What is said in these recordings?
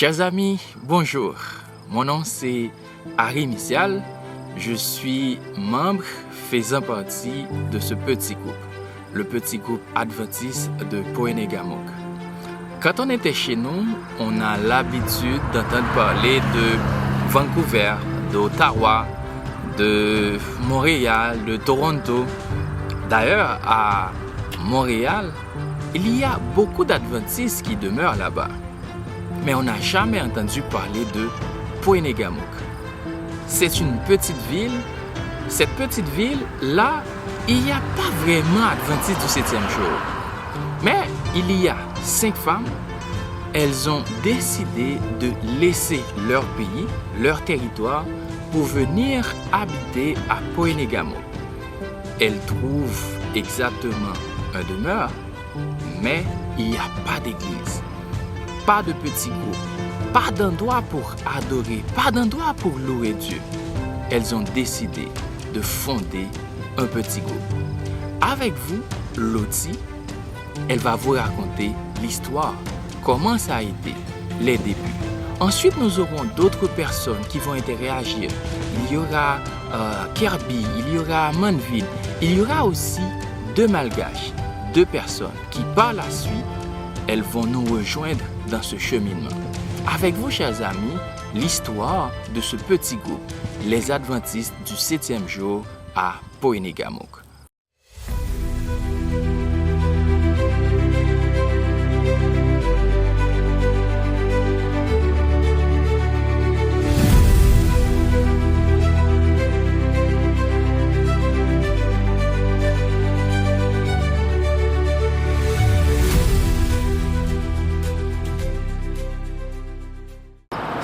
Chers amis, bonjour. Mon nom c'est Harry Missial. Je suis membre faisant partie de ce petit groupe, le petit groupe adventiste de Poenegamok. Quand on était chez nous, on a l'habitude d'entendre parler de Vancouver, d'Ottawa, de Montréal, de Toronto. D'ailleurs, à Montréal, il y a beaucoup d'adventistes qui demeurent là-bas. Mais on n'a jamais entendu parler de Poenegamok. C'est une petite ville. Cette petite ville-là, il n'y a pas vraiment adventistes du 7e jour. Mais il y a 5 femmes. Elles ont décidé de laisser leur pays, leur territoire, pour venir habiter à Poenegamok. Elles trouvent exactement un demeure, mais il n'y a pas d'église, pas de petits groupes, pas d'endroit pour adorer, pas d'endroit pour louer Dieu. Elles ont décidé de fonder un petit groupe. Avec vous, Loti, elle va vous raconter l'histoire, comment ça a été, les débuts. Ensuite, nous aurons d'autres personnes qui vont interagir. Il y aura Kirby, il y aura Manville, il y aura aussi 2 Malgaches, 2 personnes qui, par la suite, elles vont nous rejoindre dans ce cheminement. Avec vous, chers amis, l'histoire de ce petit groupe, les Adventistes du 7e jour à Poenegamok.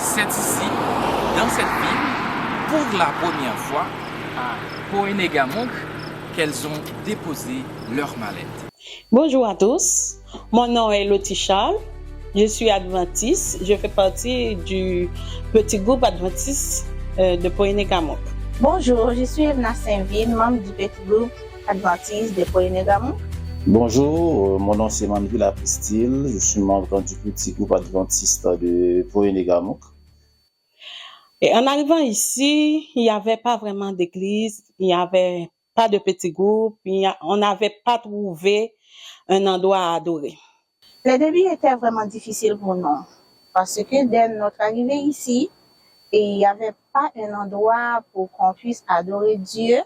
C'est ici, dans cette ville, pour la première fois, à Poenegamok, qu'elles ont déposé leur mallette. Bonjour à tous, mon nom est Loti Charles, je suis adventiste, je fais partie du petit groupe adventiste de Poenegamok. Bonjour, je suis Evna Saint-Ville, membre du petit groupe adventiste de Poenegamok. Bonjour, mon nom c'est Manville Apistille, je suis membre du petit groupe adventiste de Poenegamok. Et en arrivant ici, il n'y avait pas vraiment d'église, il n'y avait pas de petit groupe, on n'avait pas trouvé un endroit à adorer. Les débuts étaient vraiment difficiles pour nous parce que dès notre arrivée ici, il n'y avait pas un endroit pour qu'on puisse adorer Dieu.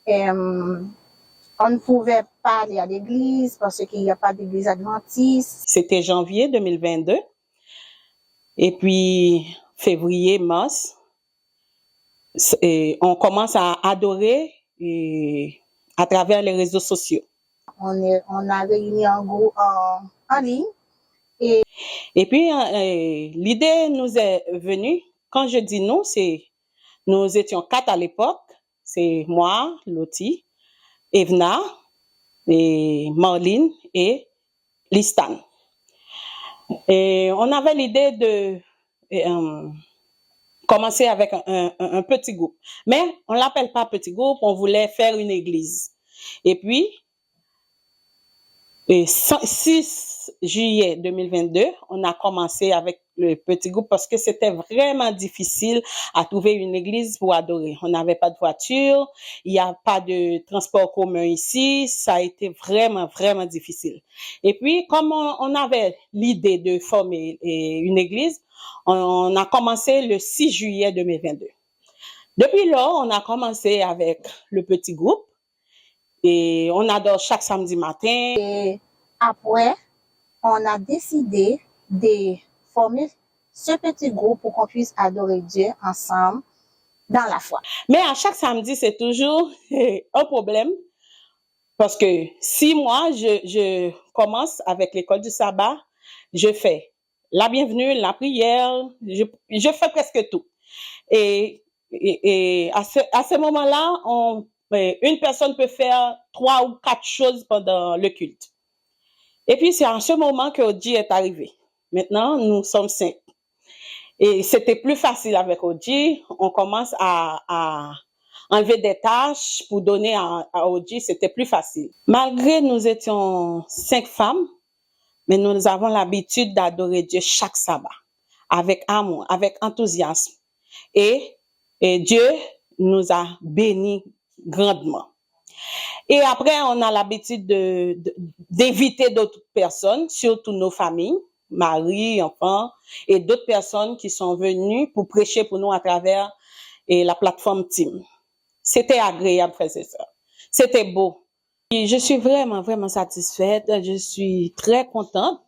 On ne pouvait pas aller à l'église parce qu'il n'y a pas d'église adventiste. C'était janvier 2022 et puis février, mars, et on commence à adorer à travers les réseaux sociaux. On a réuni un groupe en ligne. Et puis, l'idée nous est venue, quand je dis nous, nous étions 4 à l'époque, c'est moi, Loti, Evna, et Marlene et Listan. Et on avait l'idée de commencer avec un petit groupe. Mais on ne l'appelle pas petit groupe, on voulait faire une église. Et puis, le 6 juillet 2022, on a commencé avec le petit groupe parce que c'était vraiment difficile à trouver une église pour adorer. On n'avait pas de voiture, il n'y a pas de transport commun ici, ça a été vraiment, vraiment difficile. Et puis, comme on avait l'idée de former une église, on a commencé le 6 juillet 2022. Depuis lors, on a commencé avec le petit groupe et on adore chaque samedi matin. Et après, on a décidé de former ce petit groupe pour qu'on puisse adorer Dieu ensemble dans la foi. Mais à chaque samedi, c'est toujours un problème parce que si moi, je commence avec l'école du sabbat, je fais la bienvenue, la prière, je fais presque tout. Et à ce moment-là, une personne peut faire 3 ou 4 choses pendant le culte. Et puis, c'est en ce moment que Oji est arrivé. Maintenant, nous sommes 5. Et c'était plus facile avec Oji. On commence à enlever des tâches pour donner à Oji. C'était plus facile. Malgré nous étions 5 femmes, mais nous avons l'habitude d'adorer Dieu chaque sabbat. avec amour, avec enthousiasme. Et Dieu nous a bénis grandement. Et après, on a l'habitude d'inviter d'autres personnes, surtout nos familles, mari, enfants, et d'autres personnes qui sont venues pour prêcher pour nous à travers la plateforme Team. C'était agréable, frères et sœurs. C'était beau. Et je suis vraiment, vraiment satisfaite. Je suis très contente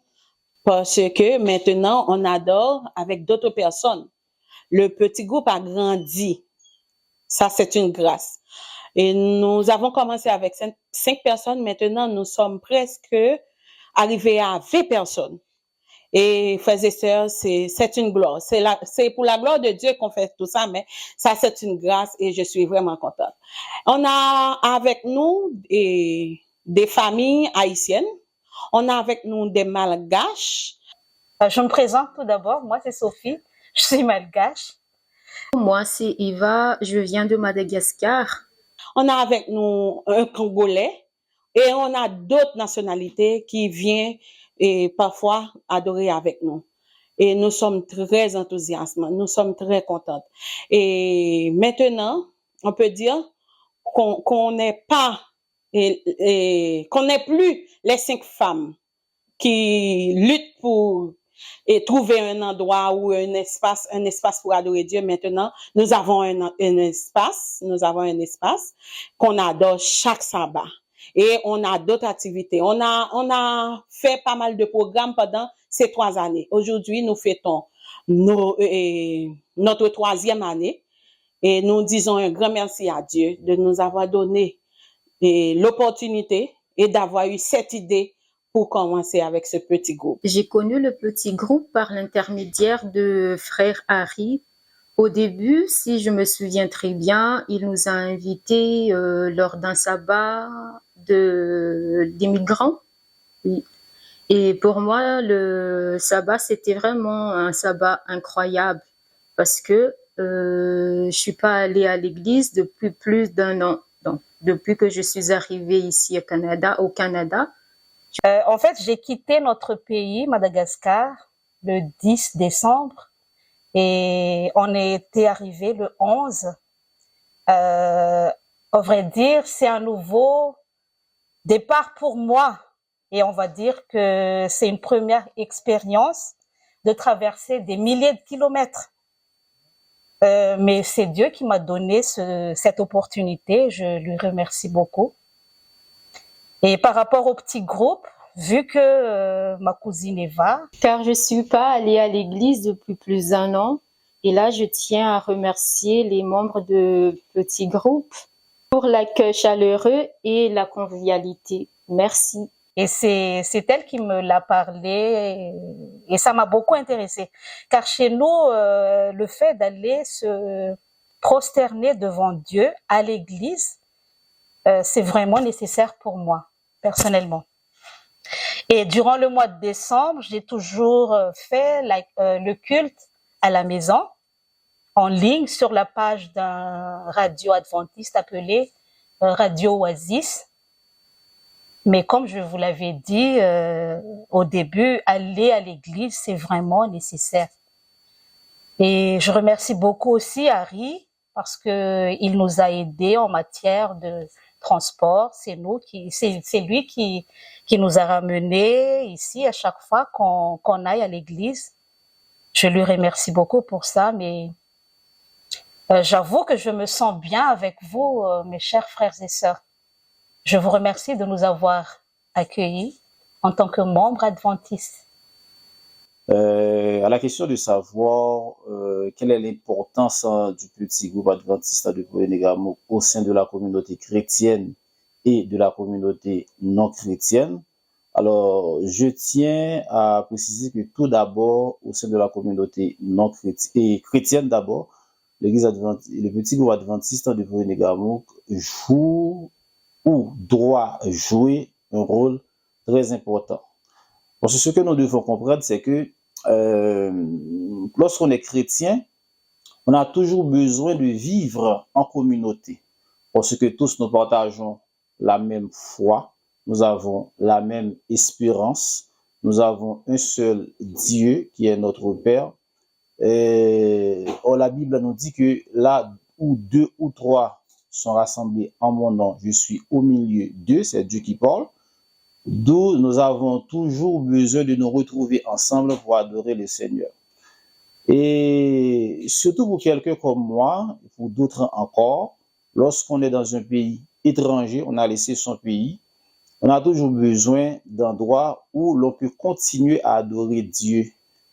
parce que maintenant, on adore avec d'autres personnes. Le petit groupe a grandi. Ça, c'est une grâce. Et nous avons commencé avec 5 personnes. Maintenant, nous sommes presque arrivés à 20 personnes. Et frères et sœurs, c'est une gloire. C'est pour la gloire de Dieu qu'on fait tout ça, mais ça, c'est une grâce et je suis vraiment contente. On a avec nous des familles haïtiennes. On a avec nous des malgaches. Je me présente tout d'abord. Moi, c'est Sophie. Je suis malgache. Moi, c'est Eva. Je viens de Madagascar. On a avec nous un Congolais et on a d'autres nationalités qui viennent et parfois adorer avec nous. Et nous sommes très enthousiastes, nous sommes très contentes. Et maintenant, on peut dire qu'on n'est pas qu'on n'est plus les 5 femmes qui luttent pour trouver un endroit ou un espace pour adorer Dieu. Maintenant, nous avons un espace qu'on adore chaque sabbat. Et on a d'autres activités. On a fait pas mal de programmes pendant ces 3 années. Aujourd'hui, nous fêtons notre 3e année et nous disons un grand merci à Dieu de nous avoir donné l'opportunité et d'avoir eu cette idée pour commencer avec ce petit groupe. J'ai connu le petit groupe par l'intermédiaire de frère Harry. Au début, si je me souviens très bien, il nous a invités lors d'un sabbat des migrants. Oui. Et pour moi, le sabbat, c'était vraiment un sabbat incroyable parce que je suis pas allée à l'église depuis plus d'1 an. Donc, depuis que je suis arrivée ici au Canada. En fait, j'ai quitté notre pays, Madagascar, le 10 décembre et on était arrivé le 11. Au vrai dire, c'est un nouveau départ pour moi et on va dire que c'est une première expérience de traverser des milliers de kilomètres. Mais c'est Dieu qui m'a donné cette opportunité, je lui remercie beaucoup. Et par rapport au petit groupe, vu que ma cousine Eva... Car je suis pas allée à l'église depuis plus d'1 an. Et là, je tiens à remercier les membres de petit groupe pour l'accueil chaleureux et la convivialité. Merci. Et c'est elle qui me l'a parlé et ça m'a beaucoup intéressée. Car chez nous, le fait d'aller se prosterner devant Dieu à l'église, c'est vraiment nécessaire pour moi, personnellement. Et durant le mois de décembre, j'ai toujours fait le culte à la maison, en ligne, sur la page d'un radio adventiste appelé Radio Oasis. Mais comme je vous l'avais dit au début, aller à l'église, c'est vraiment nécessaire. Et je remercie beaucoup aussi Harry parce que il nous a aidés en matière de transport. C'est lui qui nous a ramenés ici à chaque fois qu'on aille à l'église. Je lui remercie beaucoup pour ça, mais j'avoue que je me sens bien avec vous, mes chers frères et sœurs. Je vous remercie de nous avoir accueillis en tant que membres adventistes. À la question de savoir quelle est l'importance du petit groupe adventiste de Poyenegamo au sein de la communauté chrétienne et de la communauté non chrétienne, alors je tiens à préciser que tout d'abord, au sein de la communauté non chrétienne et chrétienne d'abord, le petit groupe adventiste de Poyenegamo joue ou doit jouer un rôle très important. Parce que ce que nous devons comprendre, c'est que lorsqu'on est chrétien, on a toujours besoin de vivre en communauté. Parce que tous nous partageons la même foi, nous avons la même espérance, nous avons un seul Dieu qui est notre Père, Or, la Bible nous dit que là où 2 ou 3 sont rassemblés en mon nom, je suis au milieu d'eux, c'est Dieu qui parle. D'où nous avons toujours besoin de nous retrouver ensemble pour adorer le Seigneur. Et surtout pour quelqu'un comme moi, pour d'autres encore, lorsqu'on est dans un pays étranger, on a laissé son pays, on a toujours besoin d'endroits où l'on peut continuer à adorer Dieu.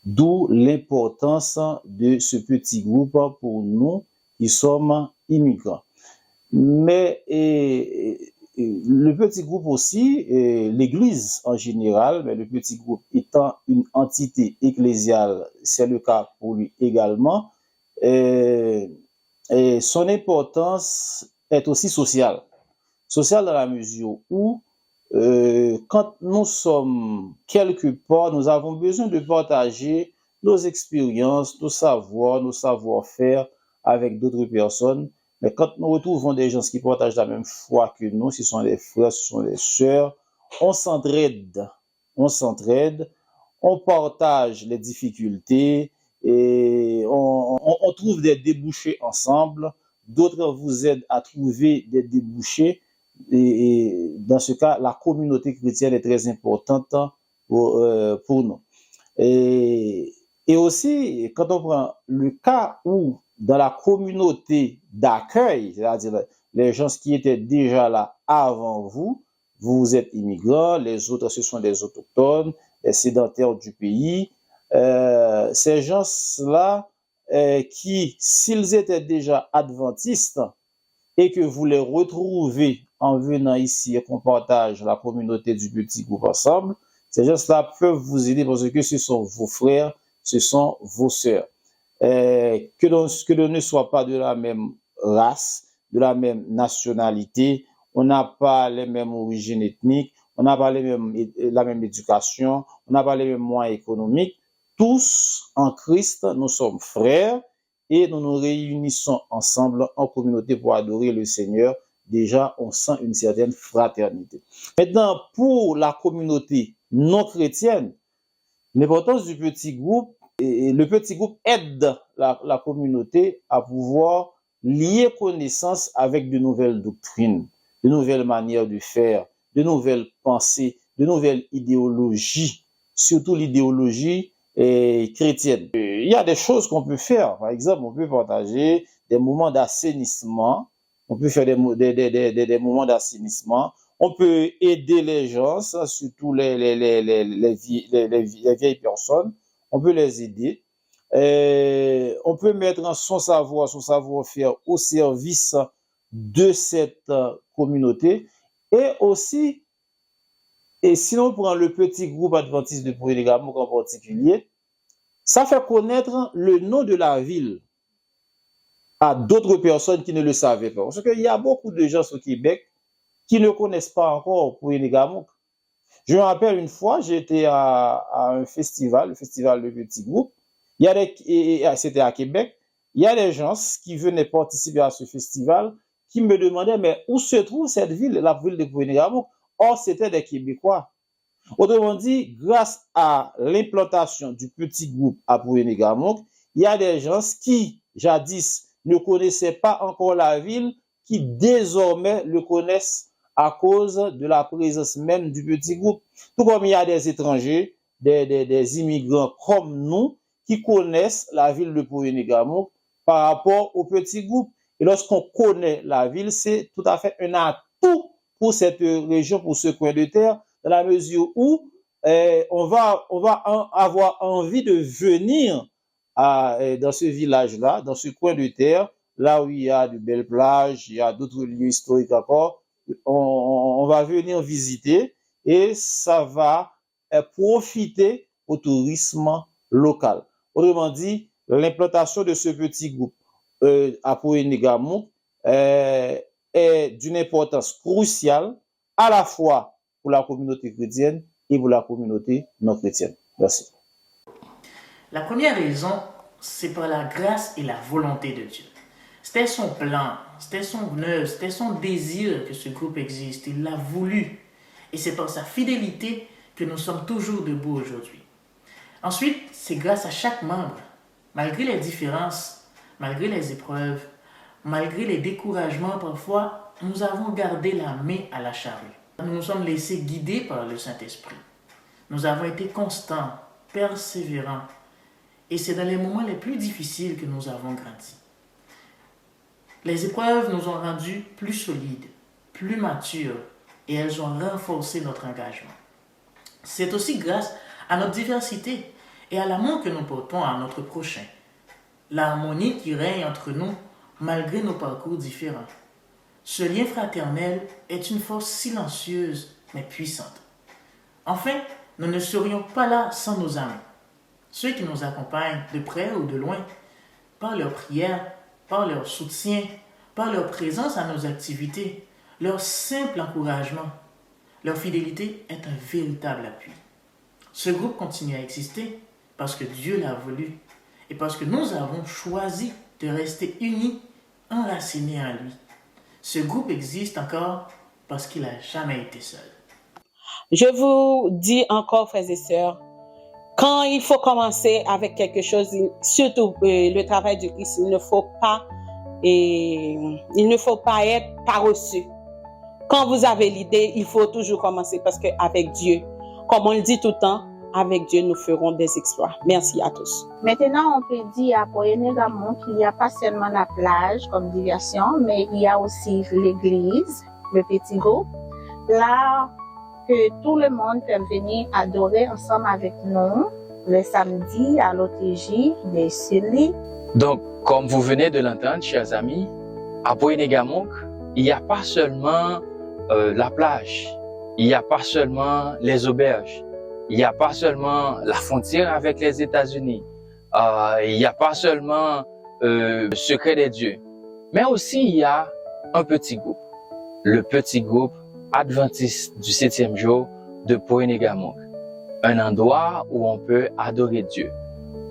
D'où l'importance de ce petit groupe pour nous qui sommes immigrants. Mais le petit groupe aussi, l'Église en général, mais le petit groupe étant une entité ecclésiale, c'est le cas pour lui également, son importance est aussi sociale. Sociale dans la mesure où, quand nous sommes quelque part, nous avons besoin de partager nos expériences, nos savoirs, nos savoir-faire avec d'autres personnes. Mais quand nous retrouvons des gens qui partagent la même foi que nous, ce sont des frères, ce sont des sœurs, on s'entraide, on partage les difficultés et on trouve des débouchés ensemble. D'autres vous aident à trouver des débouchés. Et dans ce cas, la communauté chrétienne est très importante pour nous. Et aussi, quand on prend le cas où dans la communauté d'accueil, c'est-à-dire les gens qui étaient déjà là avant vous, vous êtes immigrants, les autres, ce sont des autochtones, les sédentaires du pays. Ces gens-là qui, s'ils étaient déjà adventistes et que vous les retrouvez en venant ici et qu'on partage la communauté du petit groupe ensemble, ces gens-là peuvent vous aider parce que ce sont vos frères, ce sont vos sœurs. Que l'on ne soit pas de la même race, de la même nationalité, on n'a pas les mêmes origines ethniques, on n'a pas la même éducation, on n'a pas les mêmes moyens économiques. Tous en Christ, nous sommes frères et nous nous réunissons ensemble en communauté pour adorer le Seigneur. Déjà, on sent une certaine fraternité. Maintenant, pour la communauté non chrétienne, l'importance du petit groupe, et le petit groupe aide la communauté à pouvoir lier connaissance avec de nouvelles doctrines, de nouvelles manières de faire, de nouvelles pensées, de nouvelles idéologies, surtout l'idéologie chrétienne. Il y a des choses qu'on peut faire. Par exemple, on peut partager des moments d'assainissement. On peut faire des moments d'assainissement. On peut aider les gens, surtout les vieilles personnes. On peut les aider. On peut mettre son savoir-faire au service de cette communauté. Et aussi, et si on prend le petit groupe adventiste de Pointe-Nogamook en particulier, ça fait connaître le nom de la ville à d'autres personnes qui ne le savaient pas. Parce qu'il y a beaucoup de gens au Québec qui ne connaissent pas encore Pointe-Nogamook. Je me rappelle une fois, j'étais à un festival, le festival de Petit Groupe. C'était à Québec. Il y a des gens qui venaient participer à ce festival qui me demandaient, mais où se trouve cette ville, la ville de Pointe-Nogamook? Or, c'était des Québécois. Autrement dit, grâce à l'implantation du petit groupe à Pointe-Nogamook, il y a des gens qui, jadis, ne connaissaient pas encore la ville, qui désormais le connaissent à cause de la présence même du petit groupe. Tout comme il y a des étrangers, des immigrants comme nous, qui connaissent la ville de Pointe-Nogamook par rapport au petit groupe. Et lorsqu'on connaît la ville, c'est tout à fait un atout pour cette région, pour ce coin de terre, dans la mesure où on va avoir envie de venir dans ce village-là, dans ce coin de terre, là où il y a de belles plages, il y a d'autres lieux historiques encore. On va venir visiter et ça va profiter au tourisme local. Autrement dit, l'implantation de ce petit groupe à Pointe-Nogamook est d'une importance cruciale à la fois pour la communauté chrétienne et pour la communauté non chrétienne. Merci. La première raison, c'est par la grâce et la volonté de Dieu. C'était son plan, c'était son œuvre, c'était son désir que ce groupe existe. Il l'a voulu. Et c'est par sa fidélité que nous sommes toujours debout aujourd'hui. Ensuite, c'est grâce à chaque membre. Malgré les différences, malgré les épreuves, malgré les découragements parfois, nous avons gardé la main à la charrue. Nous nous sommes laissés guider par le Saint-Esprit. Nous avons été constants, persévérants. Et c'est dans les moments les plus difficiles que nous avons grandi. Les épreuves nous ont rendus plus solides, plus matures, et elles ont renforcé notre engagement. C'est aussi grâce à notre diversité et à l'amour que nous portons à notre prochain. L'harmonie qui règne entre nous malgré nos parcours différents. Ce lien fraternel est une force silencieuse mais puissante. Enfin, nous ne serions pas là sans nos amis. Ceux qui nous accompagnent de près ou de loin, par leur prière, par leur soutien, par leur présence à nos activités, leur simple encouragement. Leur fidélité est un véritable appui. Ce groupe continue à exister parce que Dieu l'a voulu et parce que nous avons choisi de rester unis, enracinés en lui. Ce groupe existe encore parce qu'il n'a jamais été seul. Je vous dis encore, frères et sœurs, quand il faut commencer avec quelque chose, surtout le travail du Christ, il ne faut pas être paresseux. Quand vous avez l'idée, il faut toujours commencer parce qu'avec Dieu, comme on le dit tout le temps, avec Dieu, nous ferons des exploits. Merci à tous. Maintenant, on peut dire à Poyene-Gamon qu'il n'y a pas seulement la plage comme diversion, mais il y a aussi l'église, le petit groupe, là que tout le monde peut venir adorer ensemble avec nous le samedi à l'OTJ de Sully. Donc, comme vous venez de l'entendre, chers amis, à Poyene-Gamon, il n'y a pas seulement la plage, il n'y a pas seulement les auberges, il n'y a pas seulement la frontière avec les États-Unis, il n'y a pas seulement le secret des dieux, mais aussi il y a un petit groupe, le petit groupe adventiste du 7e jour de Poyene-Gamon, un endroit où on peut adorer Dieu,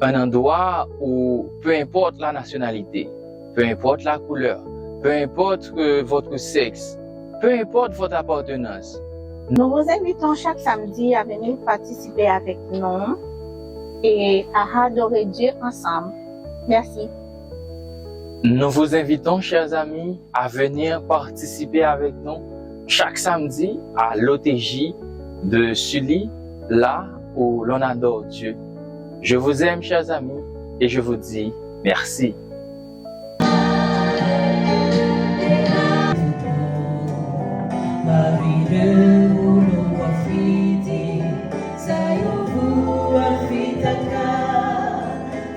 un endroit où peu importe la nationalité, peu importe la couleur, peu importe votre sexe, peu importe votre appartenance. Nous vous invitons chaque samedi à venir participer avec nous et à adorer Dieu ensemble. Merci. Nous vous invitons, chers amis, à venir participer avec nous chaque samedi à l'OTJ de Sully, là où l'on adore Dieu. Je vous aime, chers amis, et je vous dis merci.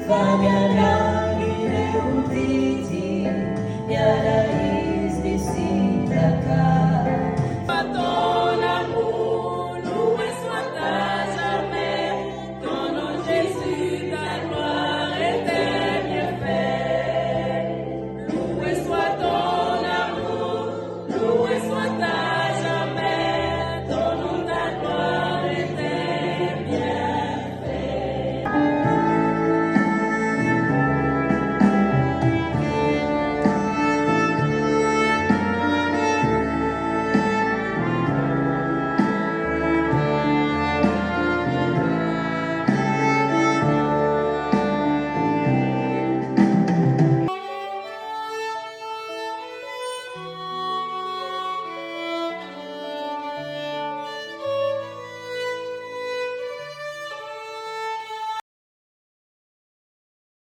Fabiana,